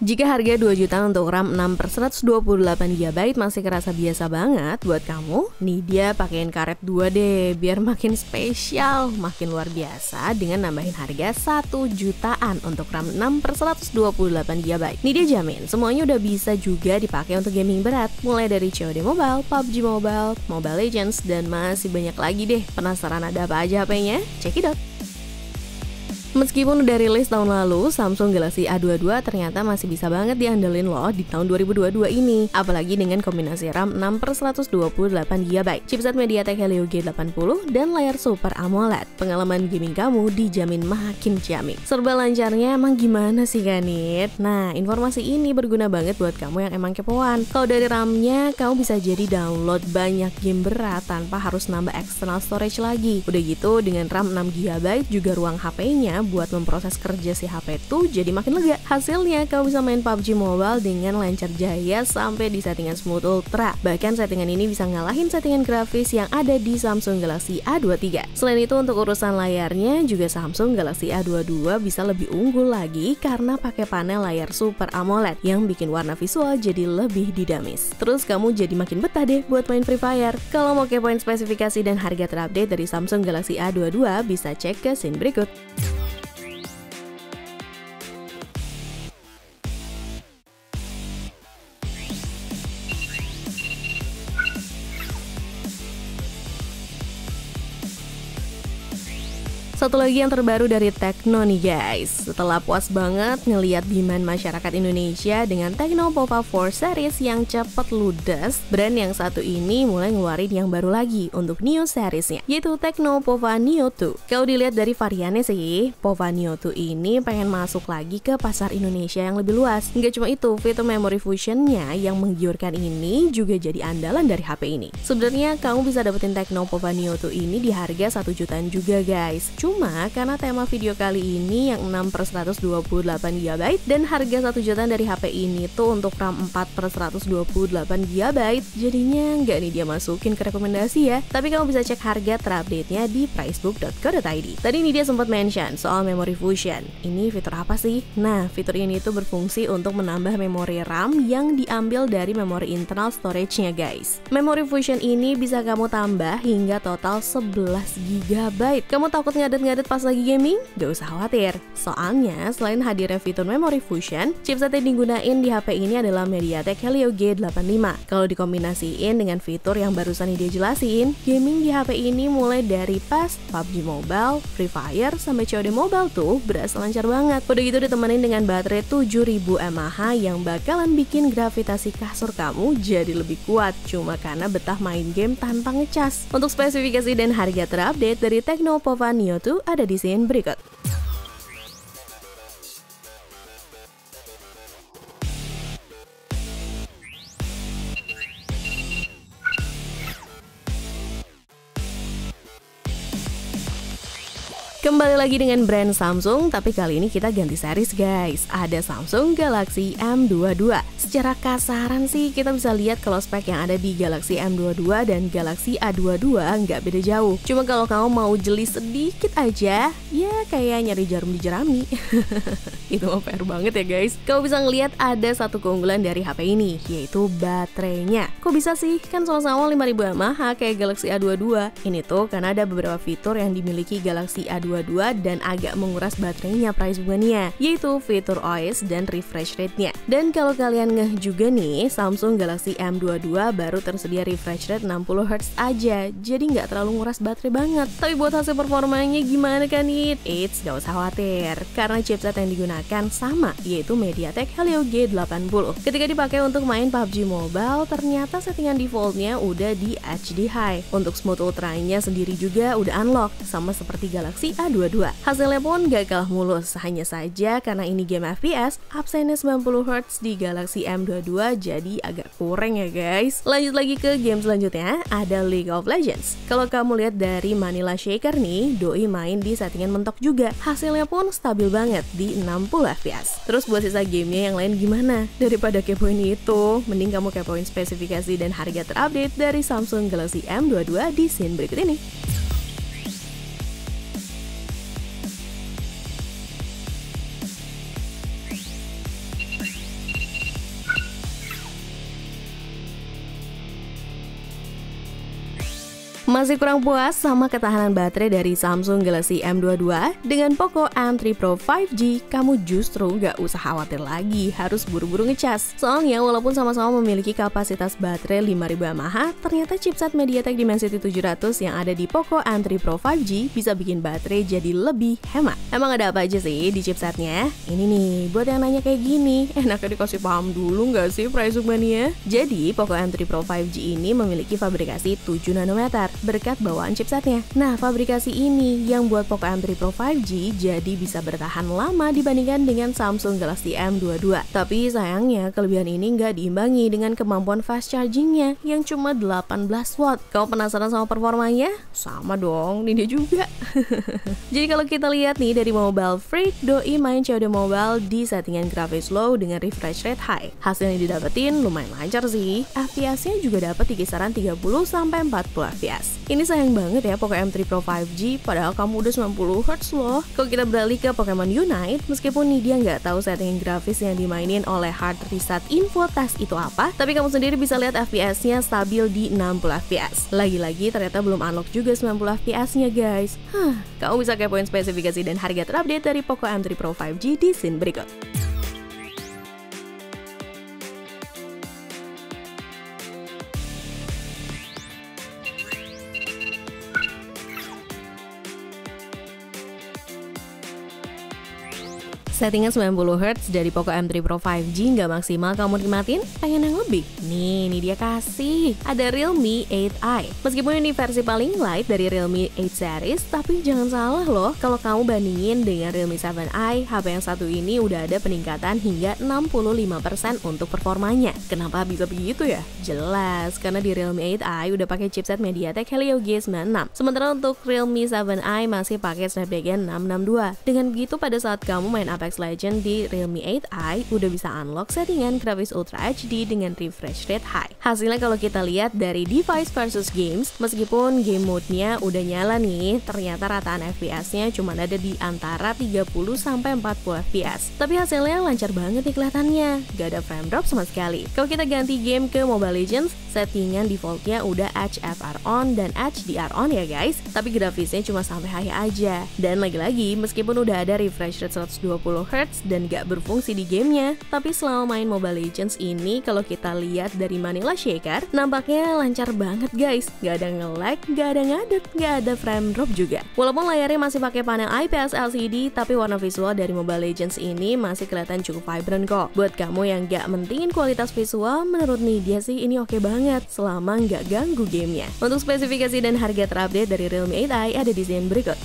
Jika harga 2 juta untuk RAM 6/128 GB masih kerasa biasa banget buat kamu, nih dia pakein karet 2 deh, biar makin spesial, makin luar biasa dengan nambahin harga 1 jutaan untuk RAM 6/128 GB. Nih dia jamin, semuanya udah bisa juga dipakai untuk gaming berat, mulai dari COD Mobile, PUBG Mobile, Mobile Legends, dan masih banyak lagi deh. Penasaran ada apa aja HP-nya? Check it out! Meskipun udah rilis tahun lalu, Samsung Galaxy A22 ternyata masih bisa banget diandelin loh di tahun 2022 ini. Apalagi dengan kombinasi RAM 6/128 GB, chipset MediaTek Helio G80, dan layar Super AMOLED. Pengalaman gaming kamu dijamin makin jamin. Serba lancarnya emang gimana sih Kanit? Nah, informasi ini berguna banget buat kamu yang emang kepoan. Kalau dari RAM-nya, kamu bisa jadi download banyak game berat tanpa harus nambah external storage lagi. Udah gitu, dengan RAM 6GB juga ruang HP-nya buat memproses kerja si HP tuh jadi makin lega. Hasilnya kamu bisa main PUBG Mobile dengan lancar jaya sampai di settingan smooth ultra. Bahkan settingan ini bisa ngalahin settingan grafis yang ada di Samsung Galaxy A23. Selain itu untuk urusan layarnya juga Samsung Galaxy A22 bisa lebih unggul lagi karena pakai panel layar Super AMOLED yang bikin warna visual jadi lebih dinamis. Terus kamu jadi makin betah deh buat main Free Fire. Kalau mau kepoin spesifikasi dan harga terupdate dari Samsung Galaxy A22 bisa cek ke scene berikut. Satu lagi yang terbaru dari Tecno nih guys. Setelah puas banget ngeliat demand masyarakat Indonesia dengan Tecno Pova 4 series yang cepet ludes, brand yang satu ini mulai ngeluarin yang baru lagi untuk Neo seriesnya, yaitu Tecno Pova Neo 2. Kalau dilihat dari variannya sih, Pova Neo 2 ini pengen masuk lagi ke pasar Indonesia yang lebih luas. Nggak cuma itu, fitur memory fusionnya yang menggiurkan ini juga jadi andalan dari HP ini. Sebenarnya kamu bisa dapetin Tecno Pova Neo 2 ini di harga 1 jutaan juga guys. Cuma karena tema video kali ini yang 6/128 GB dan harga 1 jutaan dari HP ini tuh untuk RAM 4/128 GB, jadinya nggak nih dia masukin ke rekomendasi ya. Tapi kamu bisa cek harga terupdate-nya di pricebook.co.id. Tadi ini dia sempat mention soal memory fusion. Ini fitur apa sih? Nah, fitur ini tuh berfungsi untuk menambah memori RAM yang diambil dari memori internal storage-nya guys. Memory fusion ini bisa kamu tambah hingga total 11 GB. Kamu takut ngadet pas lagi gaming? Gak usah khawatir. Soalnya, selain hadirnya fitur memory fusion, chipset yang digunain di HP ini adalah MediaTek Helio G85. Kalau dikombinasiin dengan fitur yang barusan dia jelasin, gaming di HP ini mulai dari PES, PUBG Mobile, Free Fire, sampai COD Mobile tuh berasa lancar banget. Udah gitu ditemenin dengan baterai 7000 mAh yang bakalan bikin gravitasi kasur kamu jadi lebih kuat, cuma karena betah main game tanpa ngecas. Untuk spesifikasi dan harga terupdate dari Tecno Pova Neo 2 ada di scene berikut. Kembali lagi dengan brand Samsung, tapi kali ini kita ganti series guys. Ada Samsung Galaxy M22. Secara kasaran sih kita bisa lihat kalau spek yang ada di Galaxy M22 dan Galaxy A22 nggak beda jauh. Cuma kalau kamu mau jeli sedikit aja, ya kayak nyari jarum di jerami. Itu mah fair banget ya guys. Kamu bisa ngelihat ada satu keunggulan dari HP ini, yaitu baterainya. Kok bisa sih? Kan sama-sama 5000 mAh kayak Galaxy A22. Ini tuh karena ada beberapa fitur yang dimiliki Galaxy A22 dan agak menguras baterainya price-nya, yaitu fitur OIS dan refresh rate-nya. Dan kalau kalian ngeh juga nih, Samsung Galaxy M22 baru tersedia refresh rate 60Hz aja, jadi nggak terlalu nguras baterai banget. Tapi buat hasil performanya gimana kan nih? Eits, gak usah khawatir, karena chipset yang digunakan sama, yaitu MediaTek Helio G80. Ketika dipakai untuk main PUBG Mobile, ternyata settingan defaultnya udah di HD High. Untuk smooth ultranya sendiri juga udah unlock, sama seperti Galaxy A22. Hasilnya pun gak kalah mulus, hanya saja karena ini game FPS, absennya 90Hz di Galaxy M22 jadi agak kurang ya guys. Lanjut lagi ke game selanjutnya, ada League of Legends. Kalau kamu lihat dari Manila Shaker nih, doi main di settingan mentok juga. Hasilnya pun stabil banget di 60 FPS. Terus buat sisa gamenya yang lain gimana? Daripada kepoin itu, mending kamu kepoin spesifikasi dan harga terupdate dari Samsung Galaxy M22 di scene berikut ini. Masih kurang puas sama ketahanan baterai dari Samsung Galaxy M22? Dengan Poco M3 Pro 5G, kamu justru gak usah khawatir lagi harus buru-buru ngecas. Soalnya walaupun sama-sama memiliki kapasitas baterai 5000 mAh, ternyata chipset MediaTek Dimensity 700 yang ada di Poco M3 Pro 5G bisa bikin baterai jadi lebih hemat. Emang ada apa aja sih di chipsetnya? Ini nih, buat yang nanya kayak gini, enaknya dikasih paham dulu gak sih Praisuk Mania? Jadi, Poco M3 Pro 5G ini memiliki fabrikasi 7 nanometer berkat bawaan chipsetnya. Nah, fabrikasi ini yang buat Poco M3 Pro 5G jadi bisa bertahan lama dibandingkan dengan Samsung Galaxy M22. Tapi sayangnya kelebihan ini nggak diimbangi dengan kemampuan fast chargingnya yang cuma 18 watt. Kau penasaran sama performanya? Sama dong, ini dia juga. Jadi kalau kita lihat nih dari Mobile Freak, doi main COD Mobile di settingan grafis low dengan refresh rate high. Hasil yang didapetin lumayan lancar sih. FPS-nya juga dapat di kisaran 30-40 fps. Ini sayang banget ya Poco M3 Pro 5G, padahal kamu udah 90 Hz loh. Kalau kita beralih ke Pokemon Unite, meskipun nih dia nggak tahu settingan grafis yang dimainin oleh Hard Reset Info Test itu apa, tapi kamu sendiri bisa lihat FPS-nya stabil di 60 fps. Lagi-lagi ternyata belum unlock juga 90 fps-nya guys. Kamu bisa kepoin spesifikasi dan harga terupdate dari Poco M3 Pro 5G di scene berikut. Settingan 90 Hz dari Poco M3 Pro 5G nggak maksimal kamu nikmatin? Pengen yang lebih? Nih, ini dia kasih. Ada Realme 8i. Meskipun ini versi paling light dari Realme 8 series, tapi jangan salah loh, kalau kamu bandingin dengan Realme 7i, HP yang satu ini udah ada peningkatan hingga 65% untuk performanya. Kenapa bisa begitu ya? Jelas, karena di Realme 8i udah pakai chipset MediaTek Helio G96. Sementara untuk Realme 7i masih pakai Snapdragon 662. Dengan begitu pada saat kamu main Apex Legends di Realme 8i udah bisa unlock settingan grafis Ultra HD dengan refresh rate high. Hasilnya kalau kita lihat dari device versus games, meskipun game mode-nya udah nyala nih, ternyata rataan FPS-nya cuma ada di antara 30-40 fps. Tapi hasilnya lancar banget nih kelihatannya, gak ada frame drop sama sekali. Kalau kita ganti game ke Mobile Legends, settingan defaultnya udah HFR on dan HDR on ya guys, tapi grafisnya cuma sampai high aja. Dan lagi-lagi, meskipun udah ada refresh rate 120 Hz dan gak berfungsi di gamenya, tapi selama main Mobile Legends ini kalau kita lihat dari Manila Shaker, nampaknya lancar banget guys. Gak ada nge-lag, gak ada ngadet, gak ada frame drop juga. Walaupun layarnya masih pakai panel IPS LCD, tapi warna visual dari Mobile Legends ini masih kelihatan cukup vibrant kok. Buat kamu yang gak mentingin kualitas visual, menurut Nidia sih ini oke banget selama gak ganggu gamenya. Untuk spesifikasi dan harga terupdate dari Realme 8i ada di scene berikut.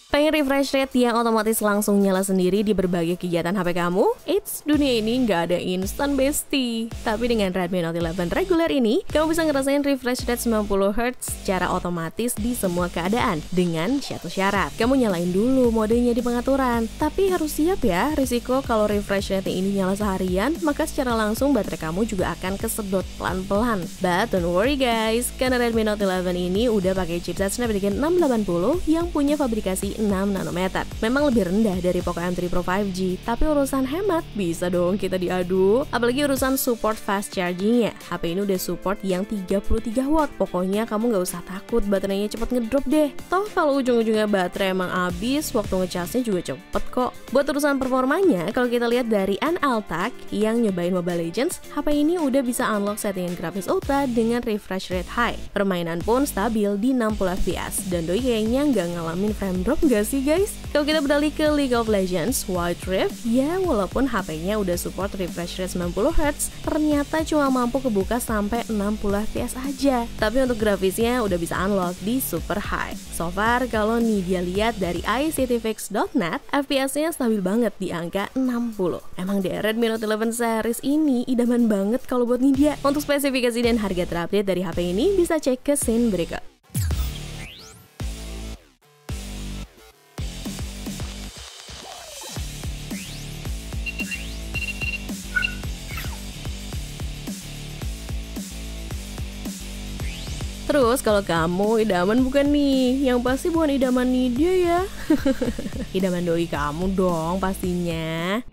Pengen refresh rate yang otomatis langsung nyala sendiri di berbagai kegiatan HP kamu? Eits, dunia ini nggak ada instan bestie. Tapi dengan Redmi Note 11 reguler ini, kamu bisa ngerasain refresh rate 90 Hz secara otomatis di semua keadaan dengan satu syarat. Kamu nyalain dulu modenya di pengaturan. Tapi harus siap ya, risiko kalau refresh rate ini nyala seharian, maka secara langsung baterai kamu juga akan kesedot pelan-pelan. But don't worry guys, karena Redmi Note 11 ini udah pakai chipset Snapdragon 680 yang punya fabrikasi 6 nanometer. Memang lebih rendah dari Poco M3 Pro 5G, tapi urusan hemat bisa dong kita diadu. Apalagi urusan support fast chargingnya. HP ini udah support yang 33 watt. Pokoknya kamu nggak usah takut baterainya cepet ngedrop deh. Toh kalau ujung-ujungnya baterai emang habis, waktu ngecasnya juga cepet kok. Buat urusan performanya, kalau kita lihat dari Analtech yang nyobain Mobile Legends, HP ini udah bisa unlock settingan grafis ultra dengan refresh rate high. Permainan pun stabil di 60 fps. Dan doi kayaknya nggak ngalamin frame drop gak sih guys? Kalau kita beralih ke League of Legends Wild Rift, ya walaupun HP-nya udah support refresh rate 90 Hz, ternyata cuma mampu kebuka sampai 60 fps aja. Tapi untuk grafisnya udah bisa unlock di super high. So far, kalau nih dia lihat dari iCityFix.net, FPS-nya stabil banget di angka 60. Emang deh Redmi Note 11 series ini idaman banget kalau buat Nidia. Untuk spesifikasi dan harga terupdate dari HP ini bisa cek ke scene berikut. Terus kalau kamu idaman bukan nih? Yang pasti bukan idaman Nidia ya. Idaman doi kamu dong pastinya.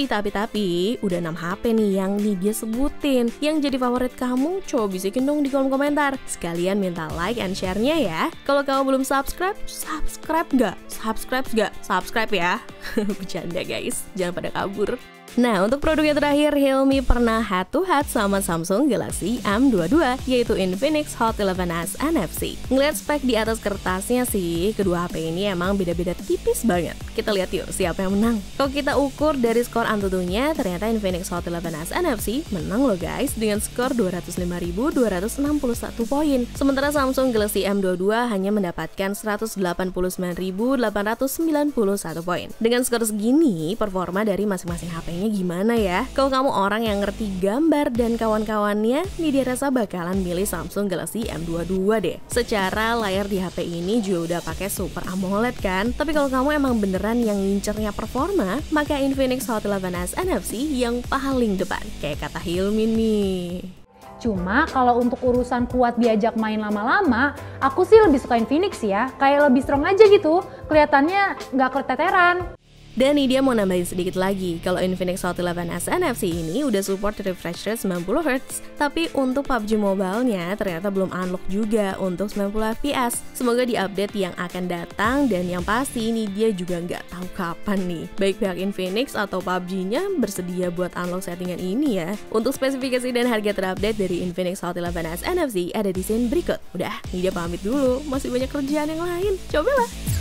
Tapi, udah 6 HP nih yang Nidia sebutin. Yang jadi favorit kamu, coba bisikin dong di kolom komentar. Sekalian minta like and share-nya ya. Kalau kamu belum subscribe, subscribe ya. Bercanda guys, jangan pada kabur. Nah, untuk produk yang terakhir, Hilmi pernah head to head sama Samsung Galaxy M22, yaitu Infinix Hot 11s NFC. Ngeliat spek di atas kertasnya sih, kedua HP ini emang beda-beda tipis banget. Kita lihat yuk siapa yang menang. Kalau kita ukur dari skor Antutunya, ternyata Infinix Hot 11s NFC menang loh guys, dengan skor 205.261 poin. Sementara Samsung Galaxy M22 hanya mendapatkan 189.891 poin. Dengan skor segini, performa dari masing-masing HP-nya gimana ya? Kalau kamu orang yang ngerti gambar dan kawan-kawannya, Nidia rasa bakalan milih Samsung Galaxy M22 deh. Secara layar di HP ini juga udah pakai Super AMOLED kan? Tapi kalau kamu emang beneran yang ngincernya performa, maka Infinix Hot 11s NFC yang paling depan. Kayak kata Hilmi nih. Cuma kalau untuk urusan kuat diajak main lama-lama, aku sih lebih suka Infinix ya. Kayak lebih strong aja gitu, kelihatannya nggak keteteran. Dan Nidia mau nambahin sedikit lagi, kalau Infinix Hot 11s NFC ini udah support refresh rate 90Hz, tapi untuk PUBG Mobile-nya ternyata belum unlock juga untuk 90 FPS. Semoga di update yang akan datang, dan yang pasti Nidia juga nggak tahu kapan nih baik pihak Infinix atau PUBG-nya bersedia buat unlock settingan ini ya. Untuk spesifikasi dan harga terupdate dari Infinix Hot 11s NFC ada di scene berikut. Udah, Nidia pamit dulu, masih banyak kerjaan yang lain. Cobalah!